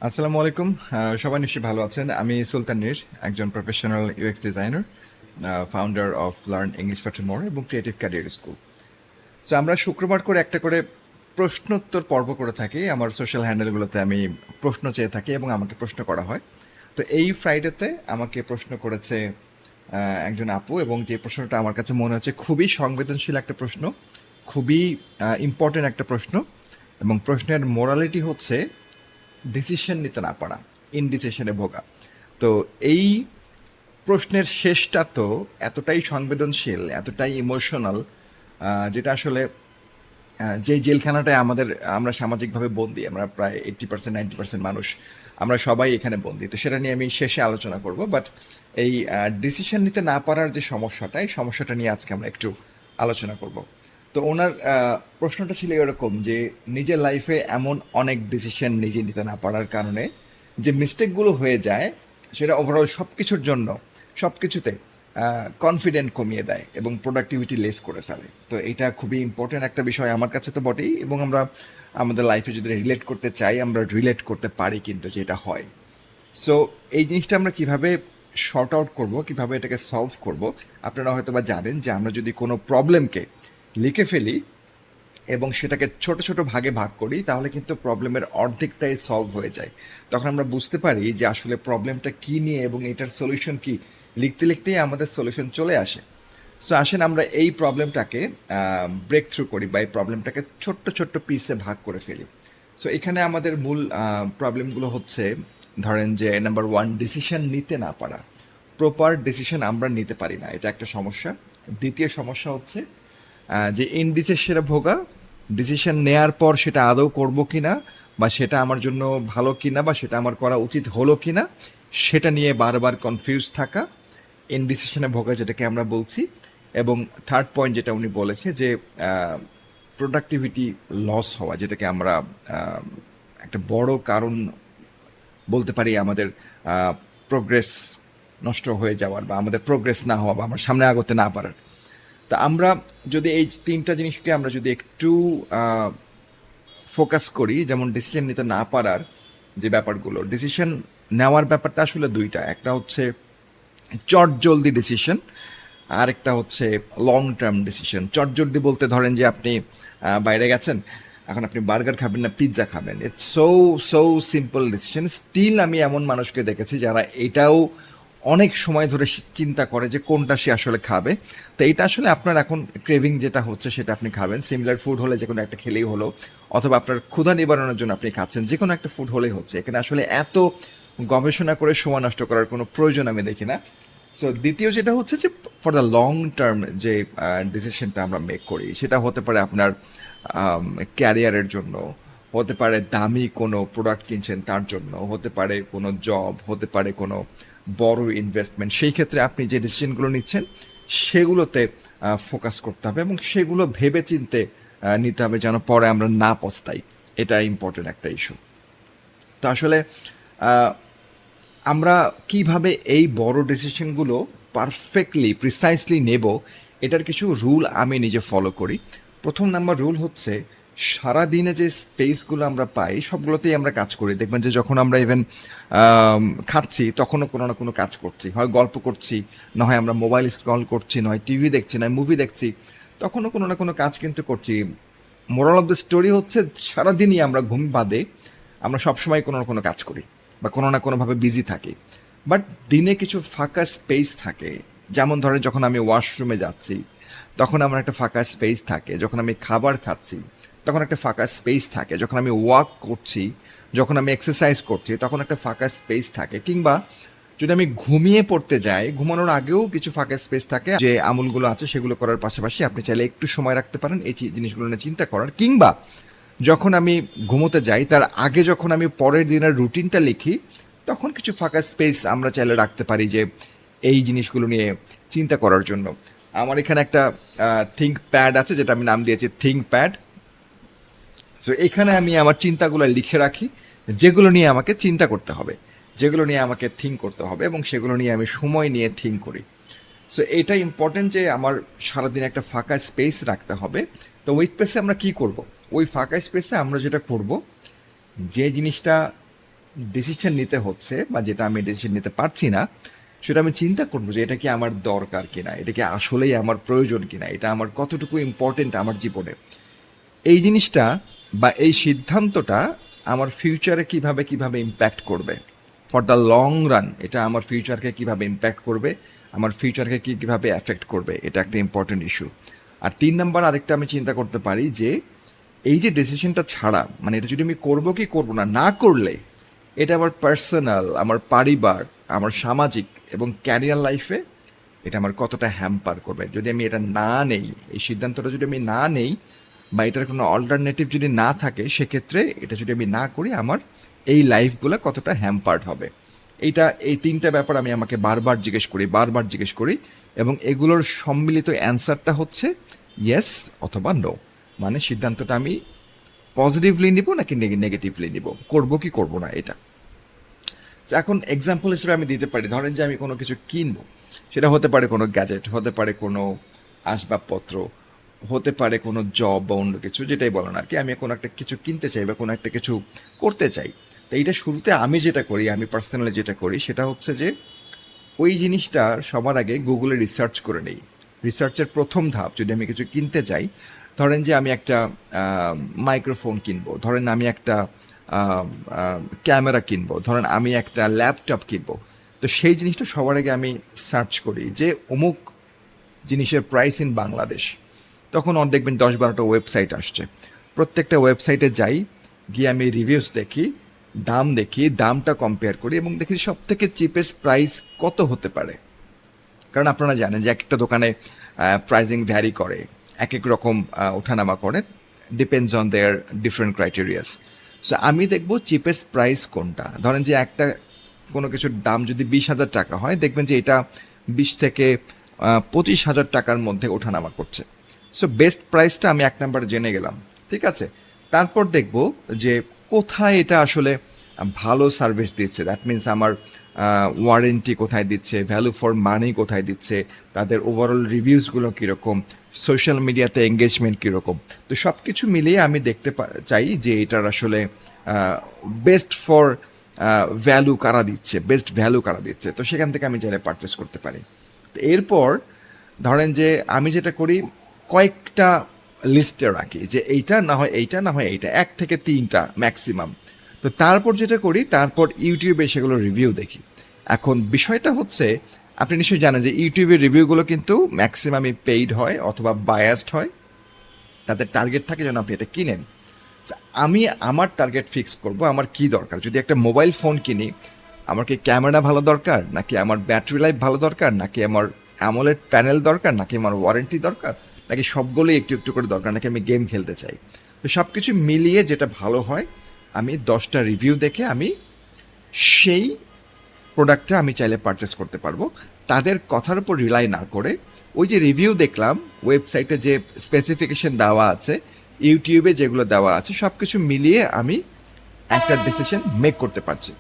আসসালামু আলাইকুম। সবাই নিশ্চয়ই ভালো আছেন। আমি সুলতান নীর, একজন professional UX designer, founder of learn English for tomorrow এবং ক্রিয়েটিভ ক্যারিয়ার স্কুল। সো আমরা শুক্রবার করে একটা করে প্রশ্নোত্তর পর্ব করে থাকি। আমার সোশ্যাল হ্যান্ডেলগুলোতে আমি প্রশ্ন চেয়ে থাকি এবং আমাকে প্রশ্ন করা হয়। তো এই ফ্রাইডেতে আমাকে প্রশ্ন করেছে একজন আপু, এবং যে প্রশ্নটা আমার কাছে মনে হচ্ছে খুবই সংবেদনশীল একটা প্রশ্ন, খুবই ইম্পর্টেন্ট একটা প্রশ্ন, এবং প্রশ্নের মোরালিটি হচ্ছে ডিসিশন নিতে না পারা, ইনডিসিশনে ভোগা। তো এই প্রশ্নের শেষটা তো এতটাই সংবেদনশীল, এতটাই ইমোশনাল, যেটা আসলে যেই জেলখানাটায় আমরা সামাজিকভাবে বন্দি, আমরা প্রায় 80% 90% মানুষ, আমরা সবাই এখানে বন্দি। তো সেটা নিয়ে আমি শেষে আলোচনা করব, বাট এই ডিসিশন নিতে না পারার যে সমস্যাটা, এই সমস্যাটা নিয়ে আজকে আমরা একটু আলোচনা করব। তো ওনার প্রশ্নটা ছিল এরকম যে নিজের লাইফে এমন অনেক ডিসিশন নিজে নিতে না পারার কারণে যে মিস্টেকগুলো হয়ে যায়, সেটা ওভারঅল সব কিছুর জন্য, সব কিছুতে কনফিডেন্ট কমিয়ে দেয় এবং প্রোডাক্টিভিটি লেস করে ফেলে। তো এটা খুবই ইম্পর্টেন্ট একটা বিষয় আমার কাছে তো বটেই, এবং আমরা আমাদের লাইফে যদি রিলেট করতে চাই, আমরা রিলেট করতে পারি কিন্তু যেটা হয়। সো এই জিনিসটা আমরা কিভাবে শর্ট আউট করবো, কিভাবে এটাকে সলভ করব, আপনারা হয়তো বা জানেন যে আমরা যদি কোনো প্রবলেমকে লিখে ফেলি এবং সেটাকে ছোট ছোট ভাগে ভাগ করি, তাহলে কিন্তু প্রবলেমের অর্ধেকটাই সলভ হয়ে যায়। তখন আমরা বুঝতে পারি যে আসলে প্রবলেমটা কী নিয়ে এবং এটার সলিউশন কি। লিখতে লিখতেই আমাদের সলিউশন চলে আসে। সো আসেন আমরা এই প্রবলেমটাকে ব্রেক থ্রু করি, বা এই প্রবলেমটাকে ছোট্ট ছোট্ট পিসে ভাগ করে ফেলি। সো এখানে আমাদের মূল প্রবলেমগুলো হচ্ছে, ধরেন যে নাম্বার ওয়ান, ডিসিশন নিতে না পারা। প্রপার ডিসিশন আমরা নিতে পারি না, এটা একটা সমস্যা। দ্বিতীয় সমস্যা হচ্ছে যে ইনডিসিশনে ভোগা, ডিসিশন নেয়ার পর সেটা আদৌ করব কি না, বা সেটা আমার জন্য ভালো কিনা, বা সেটা আমার করা উচিত হলো কিনা, সেটা নিয়ে বারবার কনফিউজ থাকা, ইনডিসিশনে ভোগা যেটাকে আমরা বলছি। এবং থার্ড পয়েন্ট যেটা উনি বলেছে যে প্রোডাক্টিভিটি লস হওয়া, যেটাকে আমরা আহ, একটা বড় কারণ বলতে পারি আমাদের প্রোগ্রেস নষ্ট হয়ে যাওয়ার, বা আমাদের প্রোগ্রেস না হওয়া, বা আমরা সামনে আগাতে না পারার। তা আমরা যদি এই তিনটা জিনিসকে আমরা যদি একটু ফোকাস করি, যেমন ডিসিশন নিতে না পারার যে ব্যাপারগুলো, ডিসিশন নেওয়ার ব্যাপারটা আসলে দুইটা, একটা হচ্ছে চট জলদি ডিসিশন, আর একটা হচ্ছে লং টার্ম ডিসিশন। চট জলদি বলতে ধরেন যে আপনি বাইরে গেছেন, এখন আপনি বার্গার খাবেন না পিৎজা খাবেন, it's so so simple decision. Still আমি এমন মানুষকে দেখেছি যারা এটাও অনেক সময় ধরে চিন্তা করে যে কোনটা সে আসলে খাবে। তো এটা আসলে আপনার এখন ক্রেভিং যেটা হচ্ছে সেটা আপনি খাবেন, সিমিলার ফুড হলে যে কোনো একটা খেলেই হলো, অথবা আপনার ক্ষুধা নিবারণের জন্য আপনি খাচ্ছেন, যে কোনো একটা ফুড হলেই হচ্ছে। এখানে আসলে এত গবেষণা করে সময় নষ্ট করার কোনো প্রয়োজন আমি দেখি না। সো দ্বিতীয় যেটা হচ্ছে যে ফর দ্য লং টার্ম যে ডিসিশনটা আমরা মেক করি, সেটা হতে পারে আপনার ক্যারিয়ারের জন্য, হতে পারে দামি কোনো প্রোডাক্ট কিনছেন তার জন্য, হতে পারে কোনো জব, হতে পারে কোনো বড় ইনভেস্টমেন্ট। সেই ক্ষেত্রে আপনি যে ডিসিশনগুলো নিচ্ছেন সেগুলোতে ফোকাস করতে হবে, এবং সেগুলো ভেবে চিনতে নিতে হবে যেন পরে আমরা না পস্তাই। এটা ইম্পর্টেন্ট একটা ইস্যু। তো আসলে আহ, আমরা কিভাবে এই বড় ডিসিশনগুলো পারফেক্টলি প্রিসাইসলি নেব, এটার কিছু রুল আমি নিজে ফলো করি। প্রথম নাম্বার রুল হচ্ছে, সারাদিনে যে স্পেসগুলো আমরা পাই সবগুলোতেই আমরা কাজ করি। দেখবেন যে যখন আমরা ইভেন খাচ্ছি তখনও কোনো না কোনো কাজ করছি, হয় গল্প করছি, না হয় আমরা মোবাইল স্ক্রল করছি, নয় টিভি দেখছি, নয় মুভি দেখছি, তখনও কোনো না কোনো কাজ কিন্তু করছি। মোরাল অফ দ্য স্টোরি হচ্ছে, সারাদিনই আমরা ঘুম বাদে আমরা সবসময় কোনো না কোনো কাজ করি, বা কোনো না কোনোভাবে বিজি থাকি। বাট দিনে কিছু ফাঁকা স্পেস থাকে, যেমন ধরেন যখন আমি ওয়াশরুমে যাচ্ছি তখন আমার একটা ফাঁকা স্পেস থাকে, যখন আমি খাবার খাচ্ছি তখন একটা ফাঁকা স্পেস থাকে, যখন আমি ওয়াক করছি, যখন আমি এক্সারসাইজ করছি তখন একটা ফাঁকা স্পেস থাকে, কিংবা যদি আমি ঘুমিয়ে পড়তে যাই, ঘুমানোর আগেও কিছু ফাঁকা স্পেস থাকে। যে আমলগুলো আছে সেগুলো করার পাশাপাশি আপনি চাইলে একটু সময় রাখতে পারেন এই জিনিসগুলো নিয়ে চিন্তা করার। কিংবা যখন আমি ঘুমোতে যাই তার আগে যখন আমি পরের দিনের রুটিনটা লিখি, তখন কিছু ফাঁকা স্পেস আমরা চাইলে রাখতে পারি যে এই জিনিসগুলো নিয়ে চিন্তা করার জন্য। আমার এখানে একটা থিঙ্ক প্যাড আছে, যেটা আমি নাম দিয়েছি থিঙ্ক প্যাড। সো এখানে আমি আমার চিন্তাগুলো লিখে রাখি, যেগুলো নিয়ে আমাকে চিন্তা করতে হবে, যেগুলো নিয়ে আমাকে থিঙ্ক করতে হবে, এবং সেগুলো নিয়ে আমি সময় নিয়ে থিঙ্ক করি। সো এটা ইম্পর্টেন্ট যে আমার সারাদিন একটা ফাঁকা স্পেস রাখতে হবে। তো ওই স্পেসে আমরা কি করব, ওই ফাঁকা স্পেসে আমরা যেটা করব, যে জিনিসটা ডিসিশন নিতে হচ্ছে বা যেটা আমি ডিসিশন নিতে পারছি না, সেটা আমি চিন্তা করবো যে এটা কি আমার দরকার কিনা, এটা কি আসলেই আমার প্রয়োজন কিনা, এটা আমার কতটুকু ইম্পর্টেন্ট আমার জীবনে। এই জিনিসটা বা এই সিদ্ধান্তটা আমার ফিউচারে কিভাবে কিভাবে ইম্প্যাক্ট করবে, ফর দ্য লং রান এটা আমার ফিউচারকে কিভাবে ইম্প্যাক্ট করবে, আমার ফিউচারকে কিভাবে অ্যাফেক্ট করবে, এটা একটা ইম্পর্টেন্ট ইস্যু। আর 3 নম্বর আরেকটা আমি চিন্তা করতে পারি যে এই যে ডিসিশনটা ছাড়া, মানে এটা যদি আমি করবো কি করবো না, না করলে এটা আমার পার্সোনাল, আমার পরিবার, আমার সামাজিক এবং ক্যারিয়ার লাইফে এটা আমার কতটা হ্যাম্পার করবে। যদি আমি এটা না নেই, এই সিদ্ধান্তটা যদি আমি না নেই বা এটার কোনো অল্টারনেটিভ যদি না থাকে, সেক্ষেত্রে এটা যদি আমি না করি আমার এই লাইফগুলো কতটা হ্যাম্পার্ড হবে। এই 3টা ব্যাপার আমি আমাকে বারবার জিজ্ঞেস করি এবং এগুলোর সম্মিলিত অ্যান্সারটা হচ্ছে ইয়েস অথবা নো। মানে সিদ্ধান্তটা আমি পজিটিভলি নিব নাকি নেগেটিভলি নিব, করবো কি করবো না এটা। তো এখন এক্সাম্পল হিসেবে আমি দিতে পারি, ধরেন যে আমি কোনো কিছু কিনবো, সেটা হতে পারে কোনো গ্যাজেট, হতে পারে কোনো আসবাবপত্র, হতে পারে কোনো জব বা অন্য কিছু, যেটাই বলেন আর কি। আমি কোনো একটা কিছু কিনতে চাই বা কোনো একটা কিছু করতে চাই। তো এইটা শুরুতে আমি যেটা করি, আমি পার্সোনালি যেটা করি সেটা হচ্ছে যে ওই জিনিসটা সবার আগে গুগলে রিসার্চ করে নেই। রিসার্চের প্রথম ধাপ, যদি আমি কিছু কিনতে চাই, ধরেন যে আমি একটা মাইক্রোফোন কিনবো, ধরেন আমি একটা ক্যামেরা কিনবো, ধরেন আমি একটা ল্যাপটপ কিনবো, তো সেই জিনিসটা সবার আগে আমি সার্চ করি যে অমুক জিনিসের প্রাইস ইন বাংলাদেশ। তখন দেখবেন 10-12টা ওয়েবসাইট আসছে। প্রত্যেকটা ওয়েবসাইটে যাই, গিয়ে আমি রিভিউস দেখি, দামটা কম্পেয়ার করি এবং দেখি সব থেকে চিপেস্ট প্রাইস কত হতে পারে। কারণ আপনারা জানেন যে এক একটা দোকানে প্রাইজিং ভ্যারি করে, এক এক রকম ওঠানামা করে, depends on their different criterias. So আমি দেখবো চিপেস্ট প্রাইস কোনটা। ধরেন যে একটা কোনো কিছুর দাম যদি 20,000 টাকা হয়, দেখবেন যে এটা 20 থেকে 25,000 টাকার মধ্যে ওঠানামা করছে। সো বেস্ট প্রাইসটা আমি 1 নম্বরে জেনে গেলাম, ঠিক আছে। তারপর দেখব যে কোথায় এটা আসলে ভালো সার্ভিস দিচ্ছে, দ্যাট মিন্স আমার ওয়ারেন্টি কোথায় দিচ্ছে, ভ্যালু ফর মানি কোথায় দিচ্ছে, তাদের ওভারঅল রিভিউসগুলো কীরকম, সোশ্যাল মিডিয়াতে এঙ্গেজমেন্ট কীরকম। তো সব কিছু মিলিয়ে আমি দেখতে চাই যে এটার আসলে বেস্ট ফর বেস্ট ভ্যালু কারা দিচ্ছে, তো সেখান থেকে আমি চাইলে পারচেস করতে পারি। তো এরপর ধরেন যে আমি যেটা করি, কয়েকটা লিস্টে রাখি যে এইটা না হয় এইটা, না হয় এইটা, 1 থেকে 3টা ম্যাক্সিমাম। তো তারপর যেটা করি, তারপর ইউটিউবে সেগুলো রিভিউ দেখি। এখন বিষয়টা হচ্ছে, আপনি নিশ্চয়ই জানেন যে ইউটিউবের রিভিউগুলো কিন্তু ম্যাক্সিমামই পেইড হয় অথবা বায়াসড হয়। তাদের টার্গেট থাকে যেন আপনি এটা কিনেন। আমি আমার টার্গেট ফিক্স করব, আমার কি দরকার। যদি একটা মোবাইল ফোন কিনি, আমার কি ক্যামেরা ভালো দরকার, নাকি আমার ব্যাটারি লাইফ ভালো দরকার, নাকি আমার অ্যামোলেড প্যানেল দরকার, নাকি আমার ওয়ারেন্টি দরকার, নাকি সবগুলোই একটু একটু করে দরকার, নাকি আমি গেম খেলতে চাই। তো সব কিছু মিলিয়ে যেটা ভালো হয়, আমি 10টা রিভিউ দেখে আমি সেই প্রোডাক্টটা আমি চাইলে পারচেস করতে পারবো, তাদের কথার উপর রিলাই না করে। ওই যে রিভিউ দেখলাম, ওয়েবসাইটে যে স্পেসিফিকেশন দেওয়া আছে, ইউটিউবে যেগুলো দেওয়া আছে, সব কিছু মিলিয়ে আমি একটা ডিসিশন মেক করতে পারছি।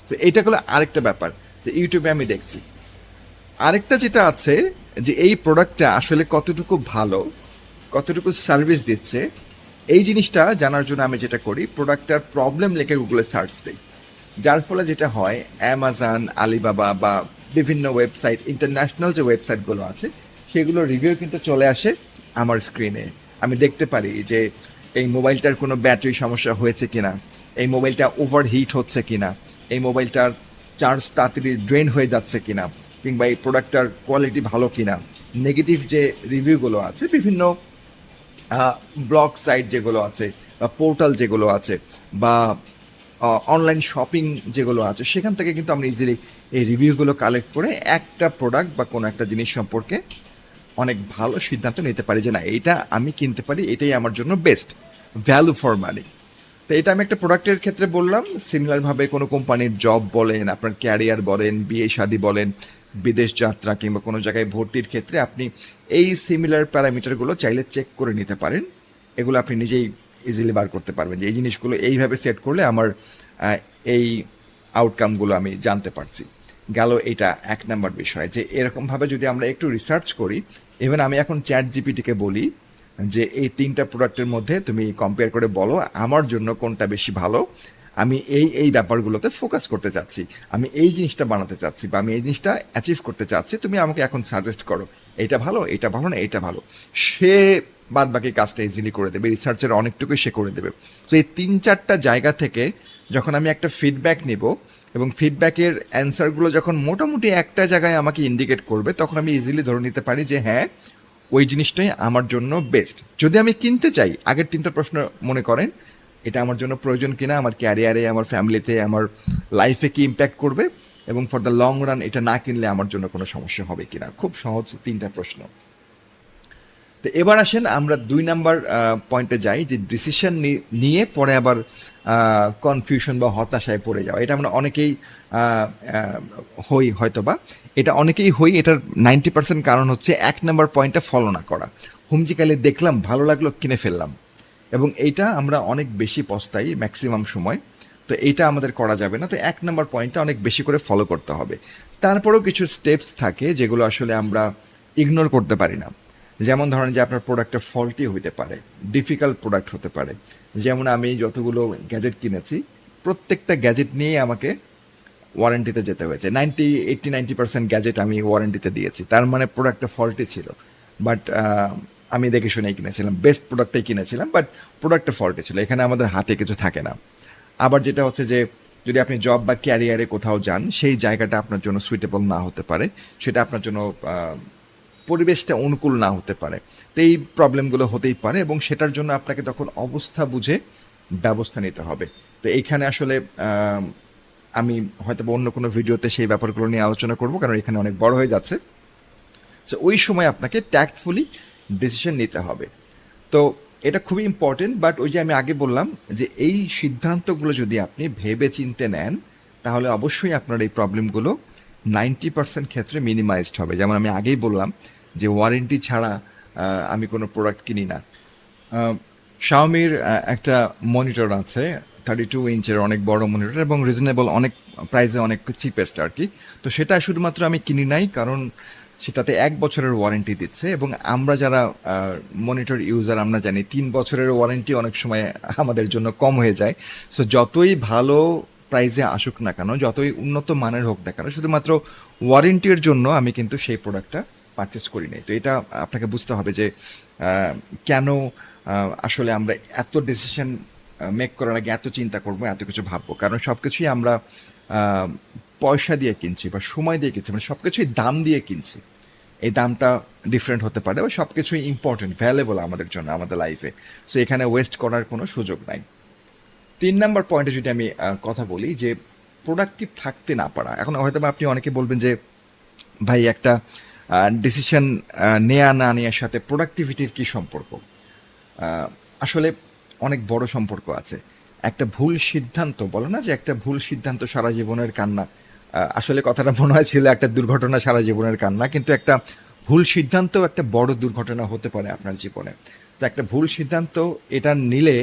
তো এইটা হলো আরেকটা ব্যাপার যে ইউটিউবে আমি দেখছি। আরেকটা যেটা আছে যে এই প্রোডাক্টটা আসলে কতটুকু ভালো, কতটুকু সার্ভিস দিচ্ছে, এই জিনিসটা জানার জন্য আমি যেটা করি, প্রোডাক্টটার প্রবলেম লিখে গুগলে সার্চ দিই। যার ফলে যেটা হয়, অ্যামাজন, আলিবাবা বা বিভিন্ন ওয়েবসাইট, ইন্টারন্যাশনাল যে ওয়েবসাইটগুলো আছে, সেগুলো রিভিউ কিন্তু চলে আসে আমার স্ক্রিনে। আমি দেখতে পারি যে এই মোবাইলটার কোনো ব্যাটারি সমস্যা হয়েছে কিনা, এই মোবাইলটা ওভারহিট হচ্ছে কিনা, এই মোবাইলটার চার্জ তাড়াতাড়ি ড্রেন হয়ে যাচ্ছে কিনা, কিংবা এই প্রোডাক্টটার কোয়ালিটি ভালো কিনা। নেগেটিভ যে রিভিউগুলো আছে, বিভিন্ন ব্লগ সাইট যেগুলো আছে বা পোর্টাল যেগুলো আছে বা অনলাইন শপিং যেগুলো আছে, সেখান থেকে কিন্তু আমরা ইজিলি এই রিভিউগুলো কালেক্ট করে একটা প্রোডাক্ট বা কোনো একটা জিনিস সম্পর্কে অনেক ভালো সিদ্ধান্ত নিতে পারি যে না, এইটা আমি কিনতে পারি, এটাই আমার জন্য বেস্ট ভ্যালু ফর মানি। তো এটা আমি একটা প্রোডাক্টের ক্ষেত্রে বললাম। সিমিলারভাবে কোনো কোম্পানির জব বলেন, আপনার ক্যারিয়ার বলেন, বিয়ে শাদী বলেন, বিদেশ যাত্রা কিংবা কোনো জায়গায় ভর্তির ক্ষেত্রে আপনি এই সিমিলার প্যারামিটারগুলো চাইলে চেক করে নিতে পারেন। এগুলো আপনি নিজেই ইজিলি বার করতে পারবেন যে এই জিনিসগুলো এইভাবে সেট করলে আমার এই আউটকামগুলো আমি জানতে পারছি। গেল এটা 1 নম্বর বিষয়, যে এরকমভাবে যদি আমরা একটু রিসার্চ করি। ইভেন আমি এখন চ্যাট জিপিটিকে বলি যে এই 3টা প্রোডাক্টের মধ্যে তুমি কম্পেয়ার করে বলো আমার জন্য কোনটা বেশি ভালো, আমি এই ব্যাপারগুলোতে ফোকাস করতে চাচ্ছি, আমি এই জিনিসটা বানাতে চাচ্ছি, বা আমি এই জিনিসটা অ্যাচিভ করতে চাচ্ছি, তুমি আমাকে এখন সাজেস্ট করো এইটা ভালো, এইটা ভালো না এইটা ভালো। সে বাদ বাকি কাজটা ইজিলি করে দেবে, রিসার্চের অনেকটুকুই সে করে দেবে। তো এই 3-4টা জায়গা থেকে যখন আমি একটা ফিডব্যাক নিব, এবং ফিডব্যাকের অ্যান্সারগুলো যখন মোটামুটি একটা জায়গায় আমাকে ইন্ডিকেট করবে, তখন আমি ইজিলি ধরে নিতে পারি যে হ্যাঁ, ওই জিনিসটাই আমার জন্য বেস্ট। যদি আমি কিনতে চাই, আগের 3টা প্রশ্ন মনে করেন, এটা আমার জন্য প্রয়োজন কিনা, আমার ক্যারিয়ারে, আমার ফ্যামিলিতে, আমার লাইফে কি ইম্প্যাক্ট করবে, এবং ফর দ্য লং রান এটা না কিনলে আমার জন্য কোনো সমস্যা হবে কিনা। খুব সহজ 3টা প্রশ্ন। তো এবার আসেন আমরা 2 নাম্বার পয়েন্টে যাই, যে ডিসিশন নিয়ে পরে আবার কনফিউশন বা হতাশায় পড়ে যাওয়া। এটা আমরা অনেকেই হই হয়তো বা, এটা অনেকেই হই। এটার 90% কারণ হচ্ছে 1 নাম্বার পয়েন্টটা ফলো না করা। হুমজিকালে দেখলাম, ভালো লাগলো, কিনে ফেললাম, এবং এইটা আমরা অনেক বেশি পস্তাই ম্যাক্সিমাম সময়। তো এইটা আমাদের করা যাবে না। তো 1 নাম্বার পয়েন্টটা অনেক বেশি করে ফলো করতে হবে। তারপরেও কিছু স্টেপস থাকে যেগুলো আসলে আমরা ইগনোর করতে পারি না। যেমন ধরেন যে আপনার প্রোডাক্টটা ফল্টি হতে পারে, ডিফিকাল্ট প্রোডাক্ট হতে পারে। যেমন আমি যতগুলো গ্যাজেট কিনেছি, প্রত্যেকটা গ্যাজেট নিয়েই আমাকে ওয়ারেন্টিতে যেতে হয়েছে। 90% গ্যাজেট আমি ওয়ারেন্টিতে দিয়েছি, তার মানে প্রোডাক্টটা ফল্টি ছিল। বাট আমি দেখে শুনেই কিনেছিলাম, বেস্ট প্রোডাক্টটাই কিনেছিলাম, বাট প্রোডাক্টটা ফল্টি ছিল। এখানে আমাদের হাতে কিছু থাকে না। আবার যেটা হচ্ছে যে, যদি আপনি জব বা ক্যারিয়ারে কোথাও যান, সেই জায়গাটা আপনার জন্য সুইটেবল না হতে পারে, সেটা আপনার জন্য পরিবেশটা অনুকূল না হতে পারে। তো এই প্রবলেমগুলো হতেই পারে, এবং সেটার জন্য আপনাকে তখন অবস্থা বুঝে ব্যবস্থা নিতে হবে। তো এইখানে আসলে আমি হয়তো অন্য কোনো ভিডিওতে সেই ব্যাপারগুলো নিয়ে আলোচনা করব, কারণ এখানে অনেক বড় হয়ে যাচ্ছে। সো ওই সময় আপনাকে ট্যাক্টফুলি ডিসিশন নিতে হবে। তো এটা খুবই ইম্পর্টেন্ট। বাট ওই যে আমি আগে বললাম যে এই সিদ্ধান্তগুলো যদি আপনি ভেবে চিনতে নেন, তাহলে অবশ্যই আপনার এই প্রবলেমগুলো 90% ক্ষেত্রে মিনিমাইজড হবে। যেমন আমি আগেই বললাম যে ওয়ারেন্টি ছাড়া আমি কোনো প্রোডাক্ট কিনি না। শাওমির একটা মনিটর আছে, 32 ইঞ্চের অনেক বড় মনিটর, এবং রিজনেবল, অনেক প্রাইসে অনেক চিপেস্ট আর কি। তো সেটা শুধুমাত্র আমি কিনি নাই কারণ সেটাতে 1 বছরের ওয়ারেন্টি দিচ্ছে, এবং আমরা যারা মনিটর ইউজার আমরা জানি 3 বছরের ওয়ারেন্টি অনেক সময় আমাদের জন্য কম হয়ে যায়। সো যতই ভালো প্রাইসে আসুক না কেন, যতই উন্নত মানের হোক না কেন, শুধুমাত্র ওয়ারেন্টির জন্য আমি কিন্তু সেই প্রোডাক্টটা পারচেস করি নাই। তো এটা আপনাকে বুঝতে হবে যে কেন আসলে আমরা এত ডিসিশন মেক করার আগে এত চিন্তা করবো, এত কিছু ভাববো। কারণ সব কিছুই আমরা পয়সা দিয়ে কিনছি বা সময় দিয়ে কিনছি, মানে সব কিছুই দাম দিয়ে কিনছি। এই দামটা ডিফারেন্ট হতে পারে, বা সব কিছুই ইম্পর্টেন্ট, ভ্যালুয়েবল আমাদের জন্য, আমাদের লাইফে। সো এখানে ওয়েস্ট করার কোনো সুযোগ নাই। 3 নাম্বার পয়েন্টে যদি আমি কথা বলি, যে প্রোডাক্টিভ থাকতে না পারা। এখন হয়তো বা আপনি অনেকে বলবেন যে ভাই, একটা ডিসিশন নেয়া না নেওয়ার সাথে প্রোডাক্টিভিটির কী সম্পর্ক? আসলে অনেক বড় সম্পর্ক আছে। একটা ভুল সিদ্ধান্ত, বলো না যে একটা ভুল সিদ্ধান্ত সারা জীবনের কান্না। আসলে কথাটা মনে হয় ছিল একটা দুর্ঘটনা সারা জীবনের কান্না, কিন্তু একটা ভুল সিদ্ধান্ত একটা বড় দুর্ঘটনা হতে পারে আপনার জীবনে। তো একটা ভুল সিদ্ধান্ত এটা নিলে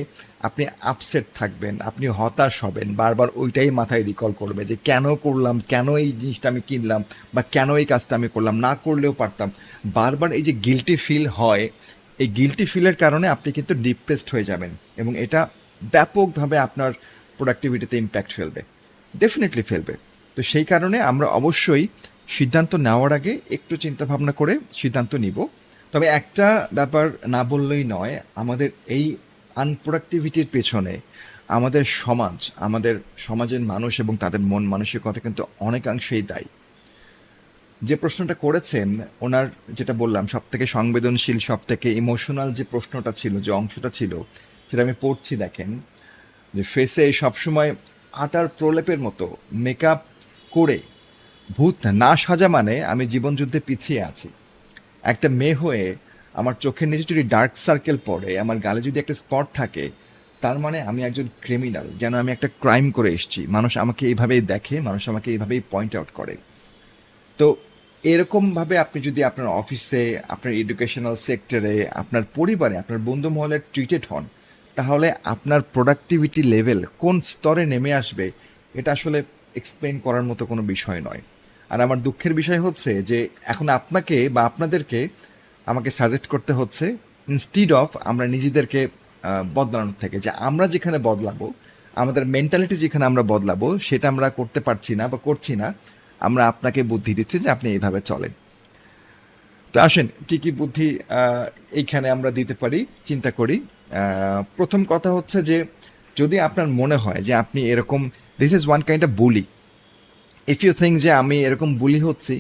আপনি আপসেট থাকবেন, আপনি হতাশ হবেন, বারবার ওইটাই মাথায় রিকল করবে যে কেন করলাম, কেন এই জিনিসটা আমি কিনলাম, বা কেন এই কাজটা আমি করলাম, না করলেও পারতাম। বারবার এই যে গিল্টি ফিল হয়, এই গিল্টি ফিলের কারণে আপনি কিন্তু ডিপ্রেসড হয়ে যাবেন, এবং এটা ব্যাপকভাবে আপনার প্রোডাক্টিভিটিতে ইম্প্যাক্ট ফেলবে, ডেফিনেটলি ফেলবে। তো সেই কারণে আমরা অবশ্যই সিদ্ধান্ত নেওয়ার আগে একটু চিন্তা ভাবনা করে সিদ্ধান্ত নিব। তবে একটা ব্যাপার না বললেই নয়, আমাদের এই আনপ্রোডাক্টিভিটির পেছনে আমাদের সমাজ, আমাদের সমাজের মানুষ এবং তাদের মন মানসিকতা কিন্তু অনেকাংশেই দায়ী। যে প্রশ্নটা করেছেন, ওনার যেটা বললাম, সব থেকে সংবেদনশীল, সব থেকে ইমোশনাল যে প্রশ্নটা ছিল, যে অংশটা ছিল, সেটা আমি পড়ছি। দেখেন যে ফেসে সবসময় আটার প্রলেপের মতো মেকআপ করে ভূত না সাজা মানে আমি জীবনযুদ্ধে পিছিয়ে আছি। একটা মেয়ে হয়ে আমার চোখের নিচে যদি ডার্ক সার্কেল পড়ে, আমার গালে যদি একটা স্পট থাকে, তার মানে আমি একজন ক্রিমিনাল, যেন আমি একটা ক্রাইম করে এসেছি। মানুষ আমাকে এইভাবেই দেখে, মানুষ আমাকে এইভাবেই পয়েন্ট আউট করে। তো এরকমভাবে আপনি যদি আপনার অফিসে, আপনার এডুকেশনাল সেক্টরে, আপনার পরিবারে, আপনার বন্ধু মহলে ট্রিটেড হন, তাহলে আপনার প্রোডাক্টিভিটি লেভেল কোন স্তরে নেমে আসবে, এটা আসলে এক্সপ্লেন করার মতো কোনো বিষয় নয়। আর আমার দুঃখের বিষয় হচ্ছে যে এখন আপনাকে বা আপনাদেরকে আমাকে সাজেস্ট করতে হচ্ছে, ইনস্টিড অফ আমরা নিজেদেরকে বদলানোর থেকে, যে আমরা যেখানে বদলাবো, আমাদের মেন্টালিটি যেখানে আমরা বদলাবো সেটা আমরা করতে পারছি না বা করছি না, আমরা আপনাকে বুদ্ধি দিচ্ছি যে আপনি এইভাবে চলেন। তো আসেন কি কি বুদ্ধি এইখানে আমরা দিতে পারি, চিন্তা করি। প্রথম কথা হচ্ছে যে যদি আপনার মনে হয় যে আপনি এরকম, this is one kind of bully, if you think যে আমি এরকম বুলি হচ্ছি,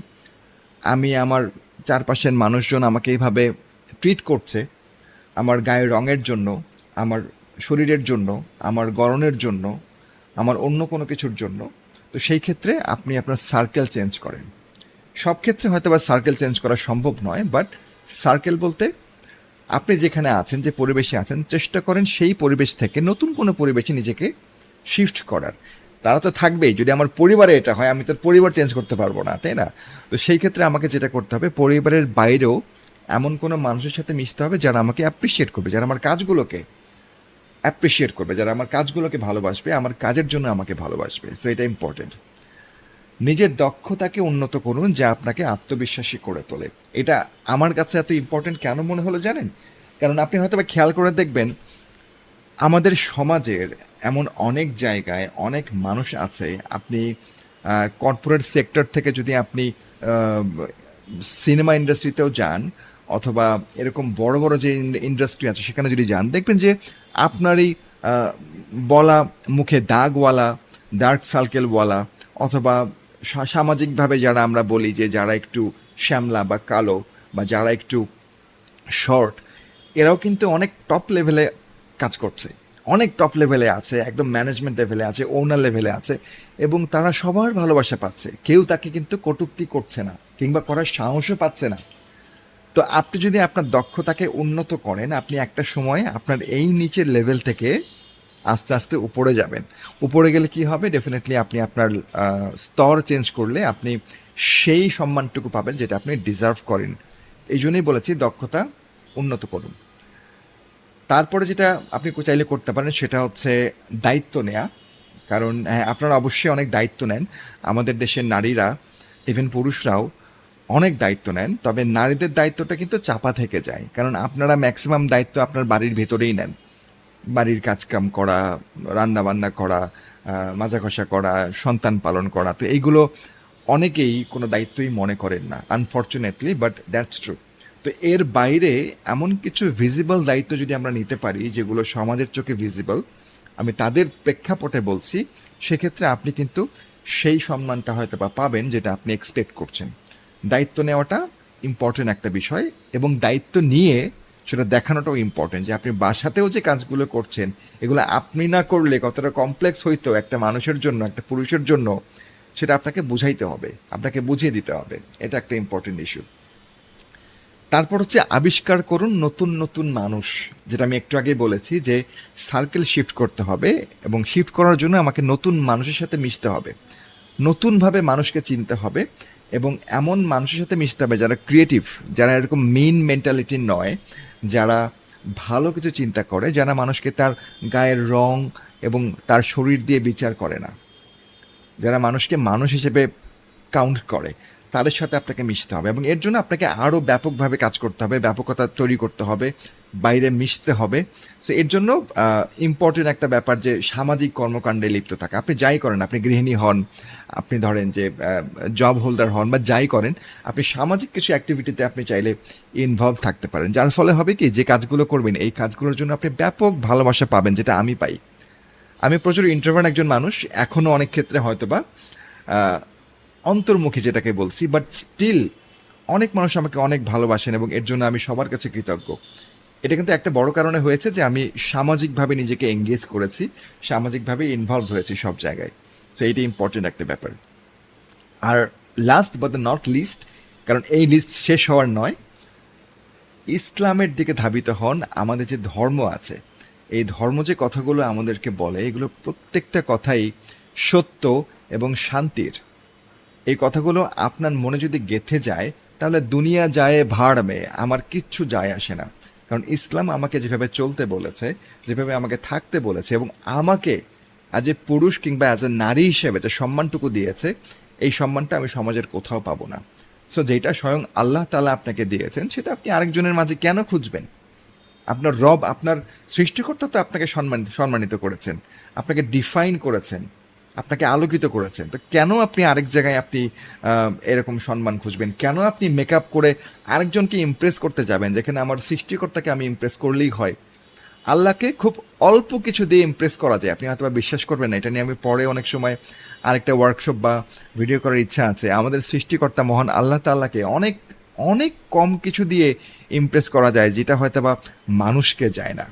আমি আমার চারপাশের মানুষজন আমাকে এইভাবে ট্রিট করছে আমার গায়ের রঙের জন্য, আমার শরীরের জন্য, আমার গড়নের জন্য, আমার অন্য কোনো কিছুর জন্য, তো সেই ক্ষেত্রে আপনি আপনার সার্কেল চেঞ্জ করেন। সব ক্ষেত্রে হয়তো বা সার্কেল চেঞ্জ করা সম্ভব নয়, বাট সার্কেল বলতে আপনি যেখানে আছেন, যে পরিবেশে আছেন, চেষ্টা করেন সেই পরিবেশ থেকে নতুন কোনো পরিবেশে নিজেকে শিফট করার। তারা তো থাকবেই, যদি আমার পরিবারে এটা হয় আমি তো পরিবার চেঞ্জ করতে পারবো না, তাই না? তো সেই ক্ষেত্রে আমাকে যেটা করতে হবে, পরিবারের বাইরেও এমন কোনো মানুষের সাথে মিশতে হবে যারা আমাকে অ্যাপ্রিসিয়েট করবে, যারা আমার কাজগুলোকে অ্যাপ্রিসিয়েট করবে, যারা আমার কাজগুলোকে ভালোবাসবে, আমার কাজের জন্য আমাকে ভালোবাসবে। সো এটা ইম্পর্টেন্ট। নিজের দক্ষতাকে উন্নত করুন যা আপনাকে আত্মবিশ্বাসী করে তোলে। এটা আমার কাছে এত ইম্পর্টেন্ট কেন মনে হলো জানেন? কারণ আপনি হয়তো বা খেয়াল করে দেখবেন আমাদের সমাজের এমন অনেক জায়গায় অনেক মানুষ আছে, আপনি কর্পোরেট সেক্টর থেকে যদি আপনি সিনেমা ইন্ডাস্ট্রিতেও যান, অথবা এরকম বড় বড় যে ইন্ডাস্ট্রি আছে সেখানে যদি যান, দেখবেন যে আপনারই বলা মুখে দাগওয়ালা, ডার্ক সার্কেলওয়ালা, অথবা সামাজিকভাবে যারা আমরা বলি যে যারা একটু শ্যামলা বা কালো, বা যারা একটু শর্ট, এরাও কিন্তু অনেক টপ লেভেলে কাজ করছে, অনেক টপ লেভেলে আছে, একদম ম্যানেজমেন্ট লেভেলে আছে, ওনার লেভেলে আছে, এবং তারা সবার ভালোবাসা পাচ্ছে। কেউ তাকে কিন্তু কটূক্তি করছে না, কিংবা করার সাহসও পাচ্ছে না। তো আপনি যদি আপনার দক্ষতাকে উন্নত করেন, আপনি একটা সময় আপনার এই নিচের লেভেল থেকে আস্তে আস্তে উপরে যাবেন। উপরে গেলে কি হবে, ডেফিনেটলি আপনি আপনার স্তর চেঞ্জ করলে আপনি সেই সম্মানটুকু পাবেন যেটা আপনি ডিজার্ভ করেন। এই জন্যই বলেছি দক্ষতা উন্নত করুন। তারপরে যেটা আপনি চাইলে করতে পারেন সেটা হচ্ছে দায়িত্ব নেয়া। কারণ হ্যাঁ, আপনারা অবশ্যই অনেক দায়িত্ব নেন। আমাদের দেশের নারীরা, ইভেন পুরুষরাও অনেক দায়িত্ব নেন, তবে নারীদের দায়িত্বটা কিন্তু চাপা থেকে যায়। কারণ আপনারা ম্যাক্সিমাম দায়িত্ব আপনার বাড়ির ভেতরেই নেন, বাড়ির কাজকাম করা, রান্না বান্না করা, মাজা ঘষা করা, সন্তান পালন করা। তো এইগুলো অনেকেই কোনো দায়িত্বই মনে করেন না, আনফর্চুনেটলি, বাট দ্যাটস ট্রু। তো এর বাইরে এমন কিছু ভিজিবল দায়িত্ব যদি আমরা নিতে পারি যেগুলো সমাজের চোখে ভিজিবল, আমি তাদের প্রেক্ষাপটে বলছি, সেক্ষেত্রে আপনি কিন্তু সেই সম্মানটা হয়তো বা পাবেন যেটা আপনি এক্সপেক্ট করছেন। দায়িত্ব নেওয়াটা ইম্পর্টেন্ট একটা বিষয়, এবং দায়িত্ব নিয়ে সেটা দেখানোটাও ইম্পর্টেন্ট যে আপনি বাসাতেও যে কাজগুলো করছেন এগুলো আপনি না করলে কতটা কমপ্লেক্স হইতো একটা মানুষের জন্য, একটা পুরুষের জন্য, সেটা আপনাকে বুঝাইতে হবে, আপনাকে বুঝিয়ে দিতে হবে। এটা একটা ইম্পর্টেন্ট ইস্যু। তারপর হচ্ছে আবিষ্কার করুন নতুন নতুন মানুষ, যেটা আমি একটু আগেই বলেছি যে সার্কেল শিফট করতে হবে, এবং শিফট করার জন্য আমাকে নতুন মানুষের সাথে মিশতে হবে, নতুনভাবে মানুষকে চিনতে হবে, এবং এমন মানুষের সাথে মিশতে হবে যারা ক্রিয়েটিভ, যারা এরকম মেইন মেন্টালিটির নয়, যারা ভালো কিছু চিন্তা করে, যারা মানুষকে তার গায়ের রং এবং তার শরীর দিয়ে বিচার করে না, যারা মানুষকে মানুষ হিসেবে কাউন্ট করে, তাদের সাথে আপনাকে মিশতে হবে। এবং এর জন্য আপনাকে আরও ব্যাপকভাবে কাজ করতে হবে, ব্যাপকতা তৈরি করতে হবে, বাইরে মিশতে হবে। সো এর জন্য ইম্পর্টেন্ট একটা ব্যাপার যে সামাজিক কর্মকাণ্ডে লিপ্ত থাকা। আপনি যাই করেন, আপনি গৃহিণী হন, আপনি ধরেন যে জব হোল্ডার হন, বা যাই করেন, আপনি সামাজিক কিছু অ্যাক্টিভিটিতে আপনি চাইলে ইনভলভ থাকতে পারেন, যার ফলে হবে কি, যে কাজগুলো করবেন এই কাজগুলোর জন্য আপনি ব্যাপক ভালোবাসা পাবেন, যেটা আমি পাই। আমি প্রচুর ইন্ট্রোভার্ট একজন মানুষ, এখনও অনেক ক্ষেত্রে হয়তোবা অন্তর্মুখী যেটাকে বলছি, বাট স্টিল অনেক মানুষ আমাকে অনেক ভালোবাসেন, এবং এর জন্য আমি সবার কাছে কৃতজ্ঞ। এটা কিন্তু একটা বড় কারণে হয়েছে যে আমি সামাজিকভাবে নিজেকে এঙ্গেজ করেছি, সামাজিকভাবে ইনভলভ হয়েছি সব জায়গায়। সো এইটা ইম্পর্টেন্ট একটা ব্যাপার। আর last but the not least, কারণ এই লিস্ট শেষ হওয়ার নয়, ইসলামের দিকে ধাবিত হন। আমাদের যে ধর্ম আছে, এই ধর্ম যে কথাগুলো আমাদেরকে বলে, এগুলো প্রত্যেকটা কথাই সত্য এবং শান্তির। এই কথাগুলো আপনার মনে যদি গেঁথে যায়, তাহলে দুনিয়া যায় ভাড় মে, আমার কিচ্ছু যায় আসে না। কারণ ইসলাম আমাকে যেভাবে চলতে বলেছে, যেভাবে আমাকে থাকতে বলেছে, এবং আমাকে অ্যাজ এ পুরুষ কিংবা অ্যাজ এ নারী হিসেবে যে সম্মানটুকু দিয়েছে, এই সম্মানটা আমি সমাজের কোথাও পাবো না। সো যেটা স্বয়ং আল্লাহ তাআলা আপনাকে দিয়েছেন, সেটা আপনি আরেকজনের মাঝে কেন খুঁজবেন? আপনার রব, আপনার সৃষ্টিকর্তা তো আপনাকে সম্মানিত করেছেন, আপনাকে ডিফাইন করেছেন, আপনাকে আলোকিত করেছেন। তো কেন আপনি আরেক জায়গায় আপনি এরকম সম্মান খুঁজবেন? কেন আপনি মেকআপ করে আরেকজনকে ইমপ্রেস করতে যাবেন, যেখানে আমার সৃষ্টিকর্তাকে আমি ইমপ্রেস করলেই হয়? আল্লাহকে খুব অল্প কিছু দিয়ে ইমপ্রেস করা যায়। আপনি হয়তো বা বিশ্বাস করবেন না, এটা নিয়ে আমি পরে অনেক সময় আরেকটা ওয়ার্কশপ বা ভিডিও করার ইচ্ছা আছে। আমাদের সৃষ্টিকর্তা মহান আল্লাহ তাআলাকে অনেক অনেক কম কিছু দিয়ে ইমপ্রেস করা যায়, যেটা হয়তো বা মানুষকে যায় না,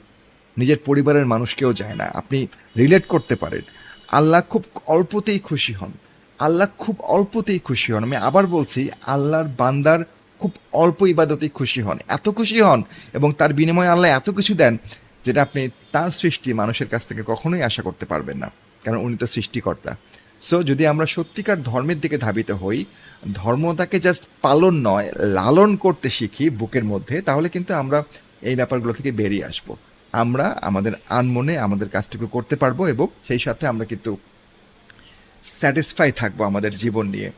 নিজের পরিবারের মানুষকেও যায় না। আপনি রিলেট করতে পারেন। আল্লাহ খুব অল্পতেই খুশি হন। আল্লাহ খুব অল্পতেই খুশি হন। আমি আবার বলছি, আল্লাহর বান্দার খুব অল্প ইবাদতেই খুশি হন। এত খুশি হন এবং তার বিনিময়ে আল্লাহ এত কিছু দেন, যেটা আপনি তার সৃষ্টি মানুষের কাছ থেকে কখনোই আশা করতে পারবেন না। কারণ উনি তো সৃষ্টিকর্তা। সো যদি আমরা সত্যিকার ধর্মের দিকে ধাবিত হই, ধর্মটাকে জাস্ট পালন নয়, লালন করতে শিখি বুকের মধ্যে, তাহলে কিন্তু আমরা এই ব্যাপারগুলো থেকে বেরিয়ে আসবো। আমরা আমাদের আনমনে আমাদের কাজটুকু করতে পারবো এবং সেই সাথে আমরা কিন্তু স্যাটিসফাই থাকবো আমাদের জীবন নিয়ে।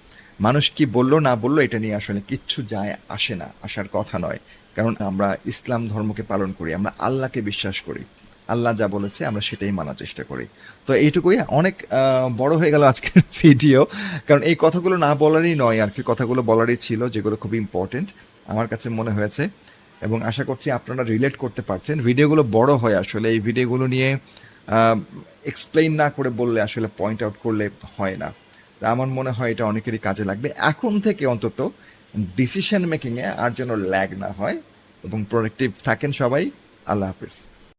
মানুষ কি বললো না বললো এটা নিয়ে আসলে কিচ্ছু যায় আসে না, আসার কথা নয়। কারণ আমরা ইসলাম ধর্মকে পালন করি, আমরা আল্লাহকে বিশ্বাস করি। আল্লাহ যা বলেছে আমরা সেটাই মানার চেষ্টা করি। তো এইটুকুই। অনেক বড় হয়ে গেল আজকের ভিডিও, কারণ এই কথাগুলো না বলারই নয় আর কি, কথাগুলো বলারই ছিল, যেগুলো খুব ইম্পর্টেন্ট আমার কাছে মনে হয়েছে। এবং আশা করছি আপনারা রিলেট করতে পারছেন। ভিডিওগুলো বড় হয় আসলে, এই ভিডিওগুলো নিয়ে এক্সপ্লেইন না করে বললে আসলে পয়েন্ট আউট করলে হয় না। তা আমার মনে হয় এটা অনেকেরই কাজে লাগবে এখন থেকে অন্তত, ডিসিশন মেকিংয়ে আর যেন ল্যাগ না হয়। এবং প্রোডাক্টিভ থাকেন সবাই। আল্লাহ হাফিজ।